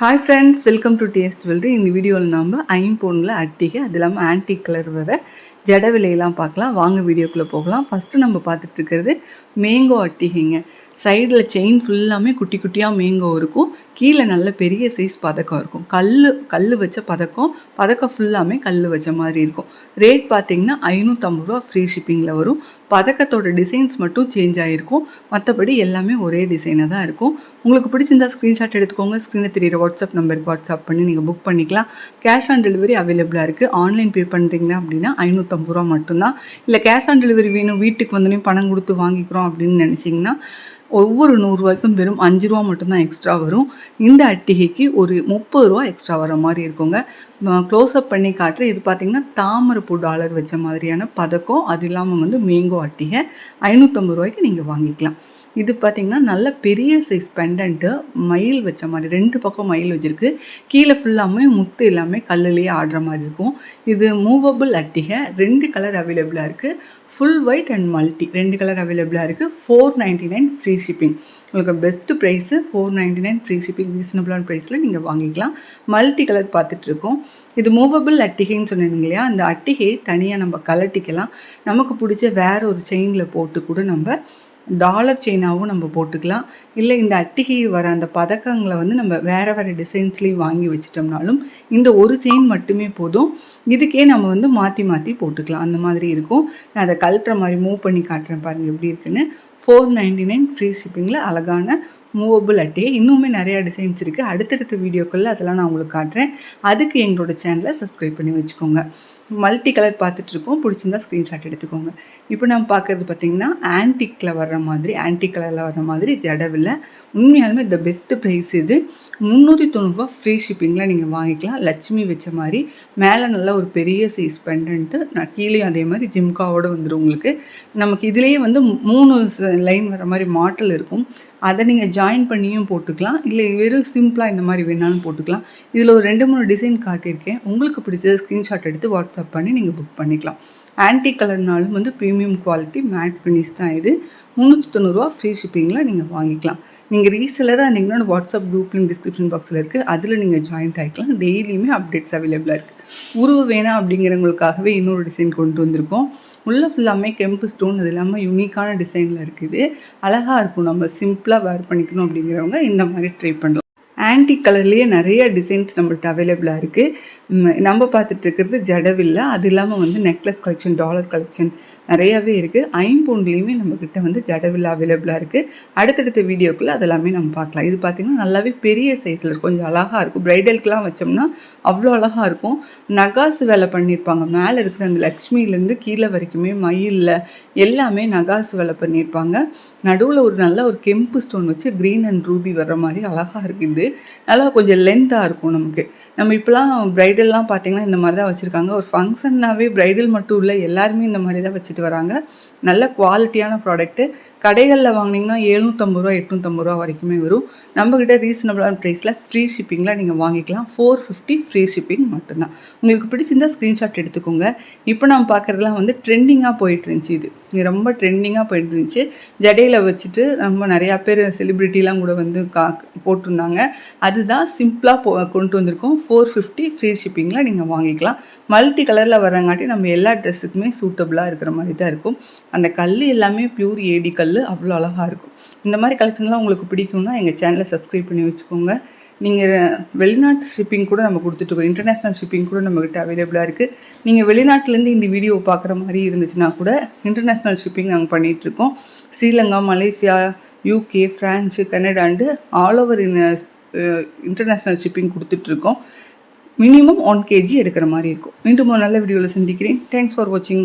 Hi friends, welcome to taste jewellery. இந்த வீடியோவில் நம்ம ஐம்பொன்னில் அட்டிகை, அது இல்லாமல் ஆன்டிக் கலர் வர ஜட விலையெல்லாம் பார்க்கலாம். வாங்க வீடியோக்குள்ளே போகலாம். ஃபஸ்ட்டு நம்ம பார்த்துட்ருக்கிறது மேங்கோ அட்டிகைங்க. சைடில் செயின் ஃபுல்லாமே குட்டி குட்டியாக மேங்கோ இருக்கும். கீழே நல்ல பெரிய சைஸ் பதக்கம் இருக்கும். கல் வச்ச பதக்கம் ஃபுல்லாமே கல் வச்ச மாதிரி இருக்கும். ரேட் பார்த்திங்கன்னா 550 ரூபா ஃப்ரீ ஷிப்பிங்கில் வரும். பதக்கத்தோட டிசைன்ஸ் மட்டும் சேஞ்ச் ஆகிருக்கும். மற்றபடி எல்லாமே ஒரே டிசைனாக தான் இருக்கும். உங்களுக்கு பிடிச்சிருந்தா ஸ்க்ரீன்ஷாட் எடுத்துக்கோங்க. ஸ்க்ரீனில் தெரியிற வாட்ஸ்அப் நம்பருக்கு வாட்ஸ்அப் பண்ணி நீங்கள் புக் பண்ணிக்கலாம். கேஷ் ஆன் டெலிவரி அவைலபிளாக இருக்குது. ஆன்லைன் பே பண்ணுறீங்க அப்படின்னா 550 ரூபா மட்டும்தான். இல்லை கேஷ் ஆன் டெலிவரி வேணும், வீட்டுக்கு வந்தோடனே பணம் கொடுத்து வாங்கிக்கிறோம் அப்படின்னு நினச்சிங்கன்னா ஒவ்வொரு 100 ரூபாய்க்கும் வெறும் 5 ரூபா மட்டும்தான் எக்ஸ்ட்ரா வரும். இந்த அட்டிகைக்கு ஒரு 30 ரூபா எக்ஸ்ட்ரா வர மாதிரி இருக்குங்க. க்ளோஸ்அப் பண்ணி காட்டுறேன். இது பார்த்திங்கன்னா தாமரைப்பூ டாலர் வச்ச மாதிரியான பதக்கம். அது இல்லாமல் மேங்கோ அட்டிகை 550 ரூபாய்க்கு நீங்கள் வாங்கிக்கலாம். இது பார்த்திங்கன்னா நல்ல பெரிய சைஸ் பெண்டன்ட்டு, மயில் வச்ச மாதிரி 2 பக்கம் மயில் வச்சுருக்கு. கீழே ஃபுல்லாமே முத்து எல்லாமே கல்லுலேயே ஆடுற மாதிரி இருக்கும். இது மூவபிள் அட்டிகை. 2 கலர் அவைலபிளாக இருக்குது. Full white and multi 2 colour அவைலபிளாக இருக்குது. 499 ஃப்ரீ ஷிப்பிங். உங்களுக்கு பெஸ்ட்டு ப்ரைஸு 499 ஃப்ரீ ஷிப்பிங். ரீசனபிளான ப்ரைஸில் நீங்கள் வாங்கிக்கலாம். மல்டி கலர் பார்த்துட்ருக்கோம். இது மூவபிள் அட்டிகைன்னு சொன்னீங்க இல்லையா, அந்த அட்டிகையை தனியாக நம்ம கலட்டிக்கலாம். நமக்கு பிடிச்ச வேறு ஒரு செயினில் போட்டு கூட நம்ம டாலர் செயினாகவும் நம்ம போட்டுக்கலாம். இல்லை இந்த அட்டிகை வர அந்த பதக்கங்களை நம்ம வேறு வேறு டிசைன்ஸ்லேயும் வாங்கி வச்சிட்டோம்னாலும் இந்த ஒரு செயின் மட்டுமே போதும். இதுக்கே நம்ம மாற்றி மாற்றி போட்டுக்கலாம். அந்த மாதிரி இருக்கும். நான் அதை கழட்டுற மாதிரி மூவ் பண்ணி காட்டுறேன் பாருங்கள் எப்படி இருக்குன்னு. 499 ஃப்ரீ ஷிப்பிங்கில் அழகான மூவபிள் அட்டிகை. இன்னுமே நிறையா டிசைன்ஸ் இருக்குது. அடுத்தடுத்த வீடியோக்களில் அதெல்லாம் நான் உங்களுக்கு காட்டுறேன். அதுக்கு எங்களோட சேனலை சப்ஸ்கிரைப் பண்ணி வச்சுக்கோங்க. மல்டி கலர் பார்த்துட்ருக்கோம். பிடிச்சிருந்தா ஸ்க்ரீன்ஷாட் எடுத்துக்கோங்க. இப்போ நம்ம பார்க்குறது பார்த்திங்கன்னா ஆன்டிக் கலரில் வர்ற மாதிரி ஜடவில். உண்மையாலுமே இந்த பெஸ்ட்டு ப்ரைஸ் இது. 390 ரூபா ஃப்ரீ ஷிப்பிங்கில் நீங்கள் வாங்கிக்கலாம். லட்சுமி வச்ச மாதிரி மேலே நல்லா ஒரு பெரிய சைஸ் பெண்டன்ட்டு, நான் கீழே அதே மாதிரி ஜிம்காவோடு வந்துடும் உங்களுக்கு. நமக்கு இதுலேயே 3 லைன் வர மாதிரி மாட்டல் இருக்கும். அதை நீங்கள் ஜாயின் பண்ணியும் போட்டுக்கலாம். இல்லை வெறும் சிம்பிளாக இந்த மாதிரி வேணாலும் போட்டுக்கலாம். இதில் ஒரு 2-3 டிசைன் காட்டியிருக்கேன். உங்களுக்கு பிடிச்ச ஸ்க்ரீன்ஷாட் எடுத்து வாட்ஸ்அப் பண்ணி நீங்கள் புக் பண்ணிக்கலாம். ஆன்டிக் கலர்னாலும் ப்ரீமியம் குவாலிட்டி மேட் ஃபினிஷ் தான் இது. 390 ரூபா ஃப்ரீ ஷிப்பிங்கில் நீங்கள் வாங்கிக்கலாம். நீங்கள் ரீசெலராக இருந்தீங்கன்னா வாட்ஸ்அப் குரூப் லிங்க் டிஸ்கிரிப்ஷன் பாக்ஸில் இருக்குது. அதில் நீங்கள் ஜாயின்ட் ஆகிக்கலாம். டெய்லியுமே அப்டேட்ஸ் அவைலபிளாக இருக்குது. உருவ வேணாம் அப்படிங்கிறவங்களுக்காகவே இன்னொரு டிசைன் கொண்டு வந்திருக்கோம். உள்ளே ஃபுல்லாமே கெம்பு ஸ்டோன், அது இல்லாமல் யூனிக்கான டிசைனில் இருக்குது. அழகாக இருக்கும். நம்ம சிம்பிளாக வேர் பண்ணிக்கணும் அப்படிங்கிறவங்க இந்த மாதிரி ட்ரை பண்ணலாம். ஆன்டிக் கலர்லேயே நிறைய டிசைன்ஸ் நம்மள்ட்ட அவைலபிளாக இருக்குது. நம்ம பார்த்துட்ருக்கிறது ஜடவில். அது இல்லாமல் நெக்லஸ் கலெக்ஷன், டாலர் கலெக்ஷன் நிறையாவே இருக்குது. ஐம்பொன்லேயுமே நம்மக்கிட்ட ஜடவில் அவைலபிளாக இருக்குது. அடுத்தடுத்த வீடியோக்குள்ளே அதெல்லாமே நம்ம பார்க்கலாம். இது பார்த்திங்கன்னா நல்லாவே பெரிய சைஸில் இருக்கும். கொஞ்சம் அழகாக இருக்கும். ப்ரைடலுக்குலாம் வச்சோம்னா அவ்வளோ அழகாக இருக்கும். நகாசு வேலை பண்ணியிருப்பாங்க. மேலே இருக்கிற அந்த லக்ஷ்மியிலேருந்து கீழே வரைக்குமே மயிலில் எல்லாமே நகாசு வேலை பண்ணியிருப்பாங்க. நடுவில் ஒரு நல்ல ஒரு கெம்பு ஸ்டோன் வச்சு க்ரீன் அண்ட் ரூபி வர்ற மாதிரி அழகாக இருக்குது. நல்லா கொஞ்சம் லென்த்தாக இருக்கும் நமக்கு. நம்ம இப்போலாம் ப்ரைடல்லாம் பார்த்திங்கன்னா இந்த மாதிரி தான் வச்சுருக்காங்க. ஒரு ஃபங்க்ஷன்னாவே ப்ரைடல் மட்டும் இல்லை, எல்லாருமே இந்த மாதிரி தான் வச்சுட்டு வராங்க. நல்ல குவாலிட்டியான ப்ராடக்ட்டு. கடைகளில் வாங்கினீங்கன்னா 750 ரூபா 850 ரூபா வரைக்குமே வரும். நம்மக்கிட்ட ரீசனபிளான ப்ரைஸில் ஃப்ரீ ஷிப்பிங்கில் நீங்கள் வாங்கிக்கலாம். 450 ஃப்ரீ ஷிப்பிங் மட்டும்தான். உங்களுக்கு பிடிச்சிருந்தா ஸ்க்ரீன்ஷாட் எடுத்துக்கோங்க. இப்போ நம்ம பார்க்குறதுலாம் ட்ரெண்டிங்காக போயிட்டு இருந்துச்சு. இது ரொம்ப ட்ரெண்டிங்காக போயிட்டு இருந்துச்சு. ஜடையில் வச்சுட்டு ரொம்ப நிறையா பேர் செலிப்ரிட்டிலாம் கூட போட்டிருந்தாங்க. அதுதான் சிம்பிளாக கொண்டு வந்திருக்கோம். 450 ஃப்ரீ ஷிப்பிங்கில் நீங்கள் வாங்கிக்கலாம். மல்டி கலரில் வரங்காட்டி நம்ம எல்லா ட்ரெஸ்ஸுக்குமே சூட்டபுளாக இருக்கிற மாதிரி தான் இருக்கும். அந்த கல் எல்லாமே பியூர் ஏடி கல், அவ்வளோ அழகாக இருக்கும். இந்த மாதிரி கலெக்ஷன்லாம் உங்களுக்கு பிடிக்கும்னா எங்கள் சேனலை சப்ஸ்கிரைப் பண்ணி வச்சுக்கோங்க. நீங்கள் வெளிநாட்டு ஷிப்பிங் கூட நம்ம கொடுத்துட்ருக்கோம். இன்டர்நேஷ்னல் ஷிப்பிங் கூட நம்மக்கிட்ட அவைலபிளாக இருக்குது. நீங்கள் வெளிநாட்டிலேருந்து இந்த வீடியோவை பார்க்குற மாதிரி இருந்துச்சுன்னா கூட இன்டர்நேஷ்னல் ஷிப்பிங் நாங்கள் பண்ணிகிட்ருக்கோம். ஸ்ரீலங்கா, மலேசியா, UK, ஃப்ரான்ஸு, கனடாண்டு ஆல் ஓவர் இன்டர்நேஷ்னல் ஷிப்பிங் கொடுத்துட்ருக்கோம். மினிமம் 1 kg எடுக்கிற மாதிரி இருக்கும். மீண்டும் ஒரு நல்ல வீடியோவில் சந்திக்கிறேன். தேங்க்ஸ் ஃபார் வாட்சிங்.